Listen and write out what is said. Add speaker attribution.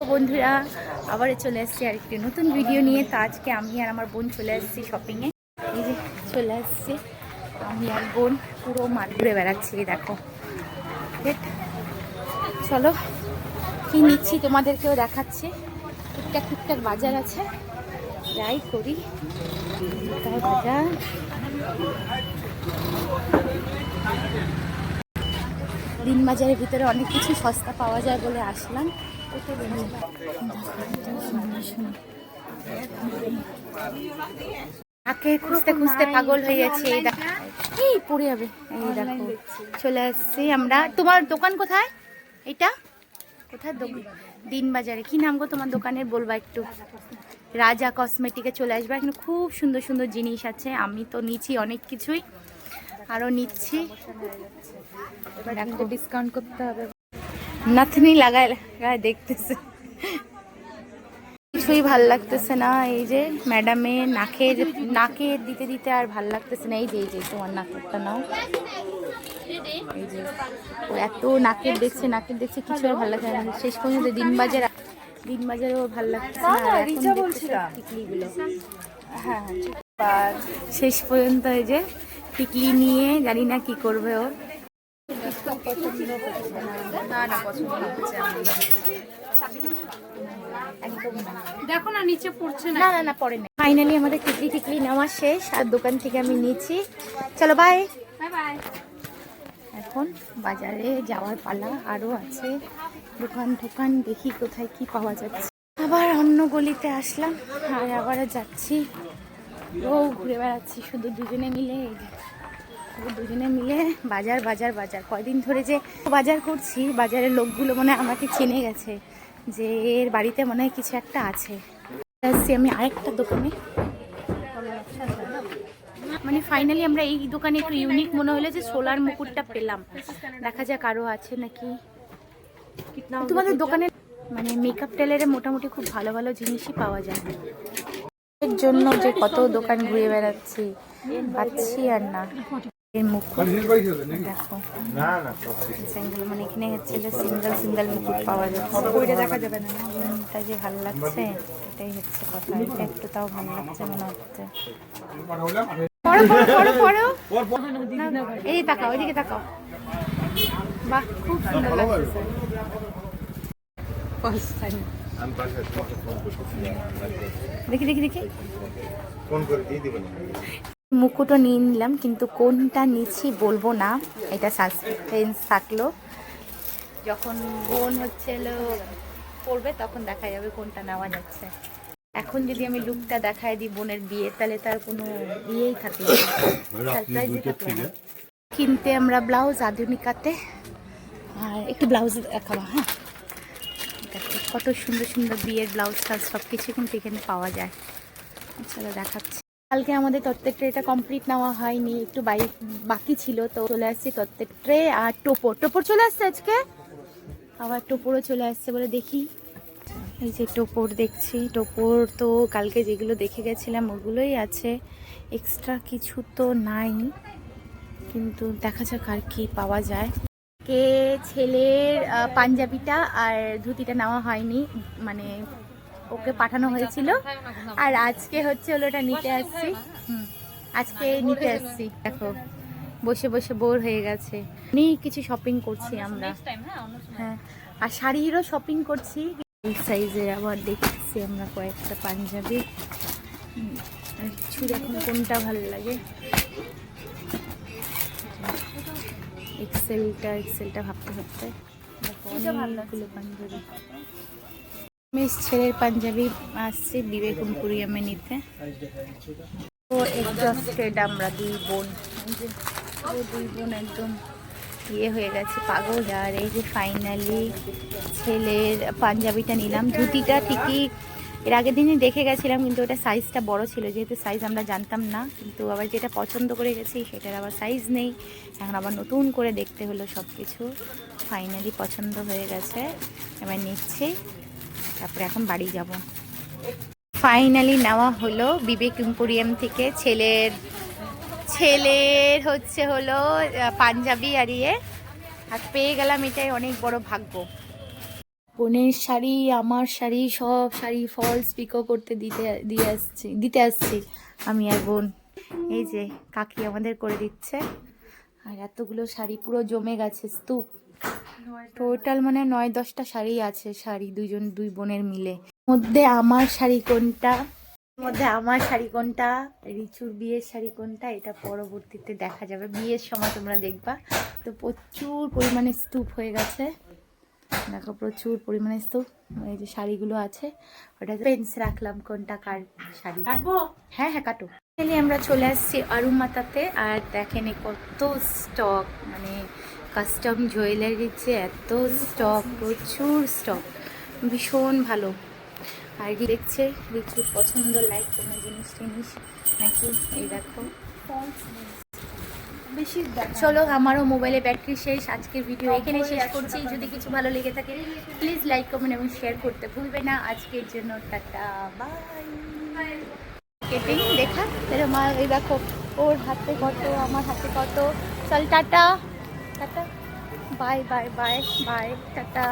Speaker 1: বন্ধুরা আবার চলে আসছি আর একটি নতুন ভিডিও নিয়ে। তো আজকে আমি আর আমার বোন চলে আসছি শপিংয়ে। এই যে চলে আসছি আমি আর বোন, পুরো মাঠ ঘুরে বেড়াচ্ছি। দেখো, চলো কি নিচ্ছি তোমাদেরকেও দেখাচ্ছি। টুকটাক টুকটাক বাজার আছে, যাই করি। বাজার দিন বাজারের ভিতরে অনেক কিছু সস্তা পাওয়া যায় বলে আসলাম। তাকে খুঁজতে খুঁজতে পাগল হয়ে গেছে। এই পড়ে যাবে। এই দেখো চলে আসছি আমরা। তোমার দোকান কোথায়? এটা কোথায় দোকান? দিন বাজারে। কি নাম গো তোমার দোকানের, বলবা একটু? রাজা কসমেটিকে চলে আসবে। এখানে খুব সুন্দর সুন্দর জিনিস আছে। আমি তো নিচ্ছি অনেক কিছুই, আরও নিচ্ছি। দেখো ডিসকাউন্ট করতে হবে। নাথনি লাগায় লাগায় দেখতেছে, কিছুই ভাল লাগতেছে না। এই যে ম্যাডামের নাকে দিতে দিতে আর ভাল লাগতেছে না। এই যে তোমার নাকেরটা নাও। এই যে ও এত নাকের দেখছে কিছু আর ভালো লাগছে না। শেষ পর্যন্ত দিন বাজারে ওর ভালো লাগছে না। টিকলিগুলো হ্যাঁ, শেষ পর্যন্ত এই যে টিকলি নিয়ে জানি না কি করবে ও।
Speaker 2: দেখো না নিচে পড়ছে না।
Speaker 1: না পড়ে না। ফাইনালি আমাদের টিকলি নেওয়া শেষ আর দোকান থেকে আমি নিয়েছি। চলো বাই বাই। এখন বাজারে যাওয়ার পালা, আরো আছে দোকান দেখি কোথায় কি পাওয়া যাচ্ছে। আবার অন্য গলিতে আসলাম আর আবার যাচ্ছি। ও ঘুরে বেড়াচ্ছি শুধু দুজনে মিলে বাজার। কয়দিন ধরে যে বাজার করছি, বাজারের লোকগুলো মনে হয় আমাকে চিনে গেছে যে এর বাড়িতে মনে হয় কিছু একটা আছে। আসছি আমি আরেকটা দোকানে। মানে ফাইনালি আমরা এই দোকানে একটু ইউনিক মনে হলো যে সোলার মুকুটটা পেলাম। দেখা যাক আরো আছে নাকি। তোমাদের দোকানে মানে মেকআপ টেলারে মোটামুটি খুব ভালো ভালো জিনিসই পাওয়া যায়। এর জন্য যে কত দোকান ঘুরে বেড়াচ্ছি, পাচ্ছি আর না। এর মুকুট দেখো, মানে এখানে হচ্ছে যে সিঙ্গেল মুকুট পাওয়া যাচ্ছে। দেখা যাবে না, এটা যে ভালো লাগছে এটাই হচ্ছে কথা। এটা একটু তাও ভালো লাগছে মনে হচ্ছে। এই তাকাও, ওইদিকে তাকাও। বাহ, খুব সুন্দর লাগছে। দেখি মুকুটও নিয়ে নিলাম, কিন্তু কোনটা নিচ্ছি বলবো না, এটা সাসপেন্স থাকলো। যখন বোন হচ্ছে পড়বে তখন দেখা যাবে কোনটা নেওয়া যাচ্ছে। এখন যদি আমি লুকটা দেখাই দিই বোনের বিয়ে, তাহলে তার কোনো ইয়েই থাকলো না, সারপ্রাইজই থাকলো না। কিনতে আমরা ব্লাউজ আধুনিকাতে, আর একটু ব্লাউজ দেখাবো। হ্যাঁ, কত সুন্দর সুন্দর বিয়ের ব্লাউজ সব কিছু কিন্তু এখানে পাওয়া যায়। চলো দেখাচ্ছি। কালকে আমাদের তত্ত্বের ট্রেটা কমপ্লিট নেওয়া হয়নি, একটু বাকি ছিল, তো চলে আসছি তত্ত্বের ট্রে আর টোপর চলে আসছে আজকে। আবার টোপরও চলে আসছে বলে দেখি। এই যে টোপর দেখছি, টোপর তো কালকে যেগুলো দেখে গেছিলাম ওগুলোই আছে, এক্সট্রা কিছু তো নাই, কিন্তু দেখা যাক আর কি পাওয়া যায়। কে ছেলের পাঞ্জাবিটা আর ধুতিটা নেওয়া হয়নি, মানে ওকে পাঠানো হয়েছিল, আর আজকে হচ্ছে হলো ওটা নিতে আসছি। আজকে নিতে আসছি। দেখো বসে বসে বোর হয়ে গেছে। অনেক কিছু শপিং করছি আমরা। হ্যাঁ, আর শাড়িরও শপিং করছি। এই সাইজের আবার দেখছি আমরা কয়েকটা পাঞ্জাবি। কিছু এখন কোনটা ভালো লাগে। এক্সেলটা ভাবতে অনেকগুলো পাঞ্জাবি। মিস ছেলের পাঞ্জাবি আসছে বিবেকুমপুরিয়ামে নিতে। তো এক্সস্টেড আমরা দুই বোন একদম ইয়ে হয়ে গেছে, পাগল। আর এই যে ফাইনালি ছেলের পাঞ্জাবিটা নিলাম। ধুতিটা ঠিকই এর আগের দিনই দেখে গেছিলাম, কিন্তু ওটা সাইজটা বড় ছিল, যেহেতু সাইজ আমরা জানতাম না, কিন্তু আবার যেটা পছন্দ করে গেছি সেটার আবার সাইজ নেই। এখন আবার নতুন করে দেখতে হলো সব কিছু। ফাইনালি পছন্দ হয়ে গেছে, এবার নিচ্ছি, তারপরে এখন বাড়ি যাব। ফাইনালি নেওয়া হলো বিবেক এম্পোরিয়াম থেকে ছেলের হচ্ছে হলো পাঞ্জাবি আর ইয়ে, আর পেয়ে গেলাম, এটাই অনেক বড় ভাগ্য। বোনের শাড়ি, আমার শাড়ি, সব শাড়ি ফলস পিকো করতে দিতে আসছি আমি আর বোন। এই যে কাকি আমাদের করে দিচ্ছে। আর এতগুলো শাড়ি পুরো জমে গেছে স্তূপ। টোটাল মানে 9-10টা শাড়ি আছে, শাড়ি দুই বোনের মিলে। মধ্যে আমার শাড়ি কোনটা, রিচুর বিয়ের শাড়ি কোনটা, এটা পরবর্তীতে দেখা যাবে, বিয়ের সময় তোমরা দেখবা। তো প্রচুর পরিমাণে স্তূপ হয়ে গেছে, দেখো প্রচুর পরিমাণে স্তূপ। এই যে শাড়িগুলো আছে, ওটা পেন্স রাখলাম কোনটা কার শাড়ি। কাটবো? হ্যাঁ হ্যাঁ কাটো। আমরা চলে আসছি অরুমাতাতে। আর দেখেন কত স্টক, মানে কাস্টম জুয়েলারির যে এত স্টক, প্রচুর স্টক, ভীষণ ভালো। আর দেখছে রিচুর পছন্দ লাইক কোনো জিনিস নাকি, এই দেখো। চলো, আমারও মোবাইলে ব্যাটারি শেষ, আজকের ভিডিও এখানে শেষ করছি। যদি কিছু ভালো লেগে থাকে প্লিজ লাইক কমেন্ট এবং শেয়ার করতে ভুলবে না। আজকের জন্য টাটা, বাই। কেটিং দেখা তাহলে মা, এই দেখো ওর হাতে কত, আমার হাতে কত। চল tata, tata, bye bye bye bye, tata.